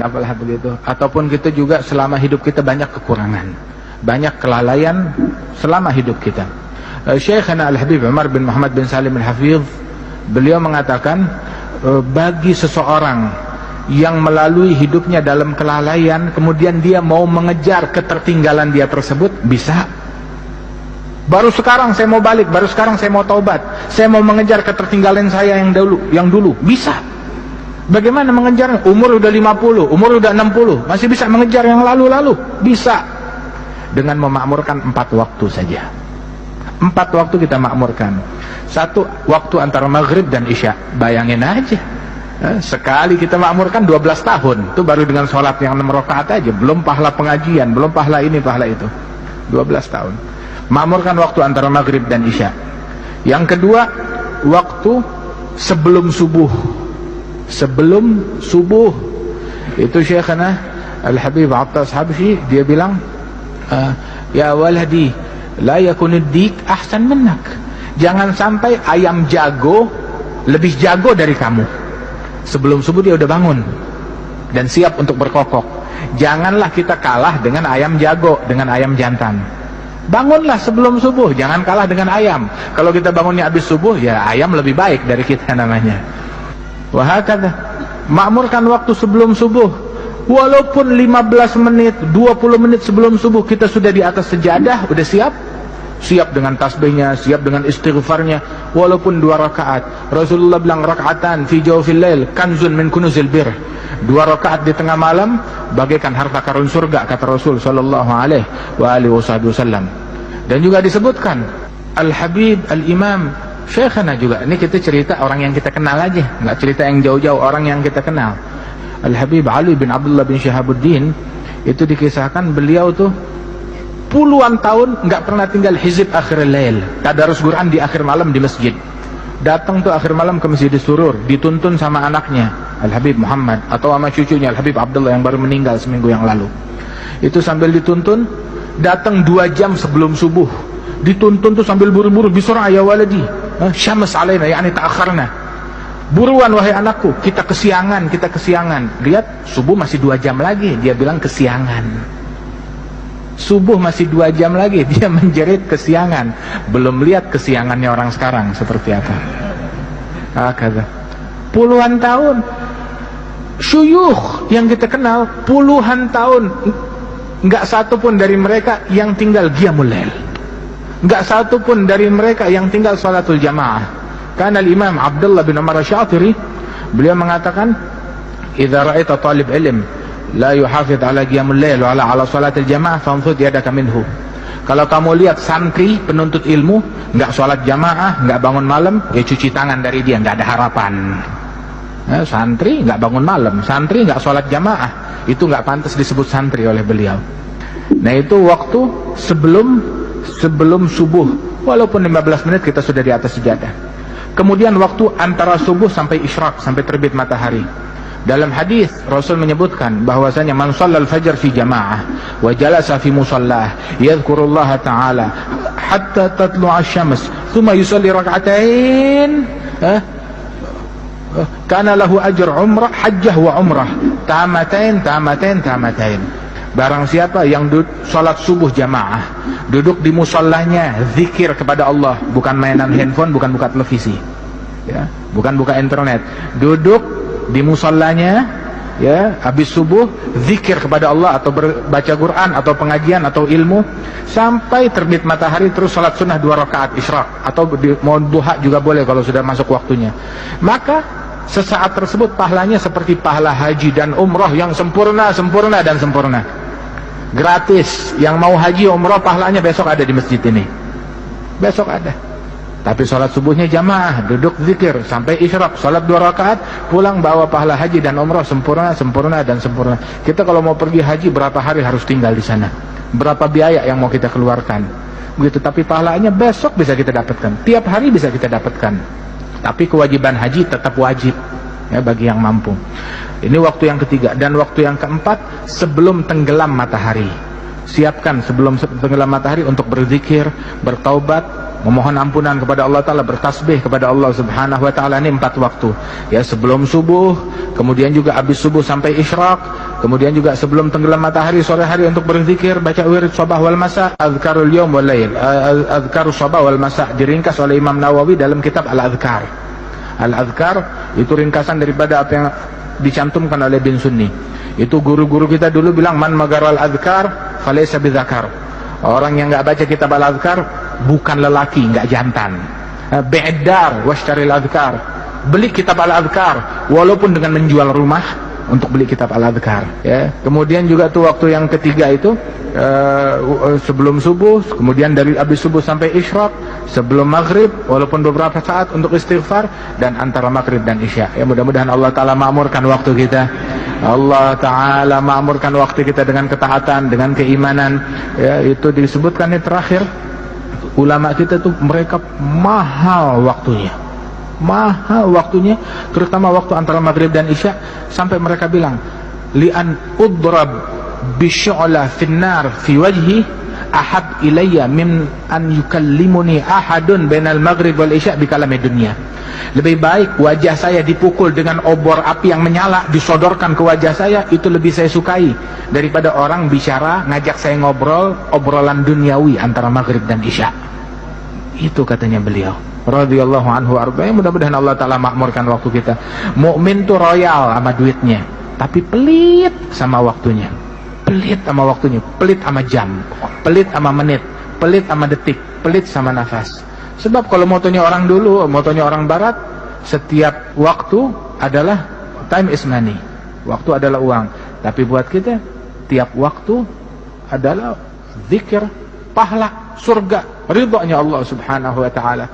Apalah begitu. Ataupun kita juga selama hidup kita banyak kekurangan, banyak kelalaian selama hidup kita. Syekhana Al-Habib Umar bin Muhammad bin Salim Al-Hafidh, beliau mengatakan, bagi seseorang yang melalui hidupnya dalam kelalaian, kemudian dia mau mengejar ketertinggalan dia tersebut, bisa. Baru sekarang saya mau balik, baru sekarang saya mau taubat, saya mau mengejar ketertinggalan saya yang dulu, bisa. Bagaimana mengejar? Umur udah 50, umur udah 60, masih bisa mengejar yang lalu-lalu? Bisa. Dengan memakmurkan 4 waktu saja. 4 waktu kita makmurkan. 1 waktu antara maghrib dan isya. Bayangin aja, sekali kita makmurkan 12 tahun. Itu baru dengan sholat yang 6 rakaat aja, belum pahala pengajian, belum pahala ini, pahala itu. 12 tahun. Makmurkan waktu antara maghrib dan isya. Yang kedua, waktu sebelum subuh. Sebelum subuh itu Syekhana Al-Habib Attas Habsyi, dia bilang, ya waladi la yakunid dik ahsan minnak. Jangan sampai ayam jago lebih jago dari kamu. Sebelum subuh dia udah bangun dan siap untuk berkokok. Janganlah kita kalah dengan ayam jago, dengan ayam jantan. Bangunlah sebelum subuh, jangan kalah dengan ayam. Kalau kita bangunnya habis subuh, ya ayam lebih baik dari kita namanya. Wahakadha, makmurkan waktu sebelum subuh. Walaupun 15 menit, 20 menit sebelum subuh kita sudah di atas sejadah, udah siap. Siap dengan tasbihnya, siap dengan istighfarnya. Walaupun 2 rakaat. Rasulullah bilang, rakaatan fi jawfil lail kanzun min kunuzil bir. 2 rakaat di tengah malam bagaikan harta karun surga, kata Rasul sallallahu alaihi wasallam. Dan juga disebutkan Al-Habib Al-Imam Syekhana juga, ini kita cerita orang yang kita kenal aja, nggak cerita yang jauh-jauh, orang yang kita kenal. Al-Habib Ali bin Abdullah bin Syihabuddin, itu dikisahkan beliau tuh puluhan tahun nggak pernah tinggal hizib akhir lail, tadarus Quran di akhir malam di masjid. Datang tuh akhir malam ke Masjid Surur, dituntun sama anaknya Al-Habib Muhammad, atau sama cucunya Al-Habib Abdullah yang baru meninggal seminggu yang lalu. Itu sambil dituntun, datang 2 jam sebelum subuh, dituntun tuh sambil buru-buru, bisur'a ya waladi, syams alaina, yakni ta'akharna. Buruan wahai anakku, kita kesiangan, kita kesiangan. Lihat, subuh masih 2 jam lagi, dia bilang kesiangan. Subuh masih 2 jam lagi, dia menjerit kesiangan. Belum lihat kesiangannya orang sekarang seperti apa. Kata puluhan tahun, syuyukh yang kita kenal puluhan tahun, nggak satu pun dari mereka yang tinggal qiyamul lail. Enggak satu pun dari mereka yang tinggal salatul jamaah. Karena Imam Abdullah bin Umar Asy-Syatiri, beliau mengatakan, "Idza ra'aita talib ilm la yuhafidh ala qiyamul lail wa ala salatil jamaah fanfud yadaka minhu." Kalau kamu lihat santri penuntut ilmu enggak salat jamaah, enggak bangun malam, ya cuci tangan dari dia, enggak ada harapan. Santri enggak bangun malam, santri enggak salat jamaah, itu enggak pantas disebut santri oleh beliau. Nah, itu waktu sebelum subuh, walaupun 15 menit kita sudah di atas sejadah. Kemudian waktu antara subuh sampai isyraq, sampai terbit matahari. Dalam hadis Rasul menyebutkan bahwasanya man shallal fajr fi jamaah wa jalasa fi musallah yadhkurullaha ta'ala hatta tatlu'a asy-syams thumma yusalli rak'atain kana lahu ajr umrah hajjah wa umrah tamatain. Barang siapa yang salat subuh jamaah, duduk di musallahnya, zikir kepada Allah, bukan mainan handphone, bukan buka televisi, ya, bukan buka internet, duduk di musallahnya, ya, habis subuh, zikir kepada Allah atau baca Quran atau pengajian atau ilmu sampai terbit matahari, terus salat sunnah 2 rakaat isyraq, atau mau duha juga boleh kalau sudah masuk waktunya. Maka sesaat tersebut pahalanya seperti pahala haji dan umrah yang sempurna dan sempurna. Gratis. Yang mau haji umrah pahalanya besok ada di masjid ini. Besok ada. Tapi sholat subuhnya jamaah, duduk zikir sampai isyraq, sholat 2 rakaat, pulang bawa pahala haji dan umrah sempurna dan sempurna. Kita kalau mau pergi haji berapa hari harus tinggal di sana? Berapa biaya yang mau kita keluarkan? Begitu. Tapi pahalanya besok bisa kita dapatkan. Tiap hari bisa kita dapatkan. Tapi kewajiban haji tetap wajib. ya, bagi yang mampu. Ini waktu yang ketiga. Dan waktu yang keempat, sebelum tenggelam matahari. Siapkan sebelum tenggelam matahari untuk berzikir, bertaubat, memohon ampunan kepada Allah Ta'ala, bertasbih kepada Allah Subhanahu Wa Ta'ala. Ini 4 waktu ya, sebelum subuh, kemudian juga habis subuh sampai isyraq, kemudian juga sebelum tenggelam matahari sore hari untuk berzikir, baca wirid sabah wal masa, azkarul yawm wal lail, azkarus sabah wal masa, diringkas oleh Imam Nawawi dalam kitab Al-Adhkar. Al-Adhkar itu ringkasan daripada apa yang dicantumkan oleh Bin Sunni. Itu guru-guru kita dulu bilang, man magaral adhkar falaysa bidzakar. Orang yang enggak baca kitab Al-Adhkar bukan lelaki, enggak jantan. Bi'dar washtaril adhkar. Beli kitab Al-Adhkar walaupun dengan menjual rumah untuk beli kitab Al-Adhkar ya. Kemudian juga tuh waktu yang ketiga itu sebelum subuh, kemudian dari habis subuh sampai isyraq, sebelum maghrib walaupun beberapa saat untuk istighfar, dan antara maghrib dan isya. Ya, mudah-mudahan Allah Ta'ala makmurkan waktu kita. Allah Ta'ala makmurkan waktu kita dengan ketaatan, dengan keimanan ya. Itu disebutkan di terakhir, ulama kita tuh mereka mahal waktunya, terutama waktu antara maghrib dan isya, sampai mereka bilang, li'an udrab bisyu'la finnar fi wajhi ahab ilayya min an yukallimuni ahadun bainal maghrib wal isya bikalami dunia. Lebih baik wajah saya dipukul dengan obor api yang menyala, disodorkan ke wajah saya, itu lebih saya sukai daripada orang bicara ngajak saya ngobrol obrolan duniawi antara maghrib dan isya. Itu katanya beliau radhiyallahu anhu arba'in. Mudah-mudahan Allah Ta'ala makmurkan waktu kita. Mukmin tuh royal sama duitnya, tapi pelit sama waktunya, pelit sama waktunya, pelit sama jam, pelit sama menit, pelit sama detik, pelit sama nafas. Sebab kalau motonya orang dulu, motonya orang barat, setiap waktu adalah time is money, waktu adalah uang. Tapi buat kita, tiap waktu adalah zikir, pahala, surga, ridhonya Allah Subhanahu Wa Ta'ala.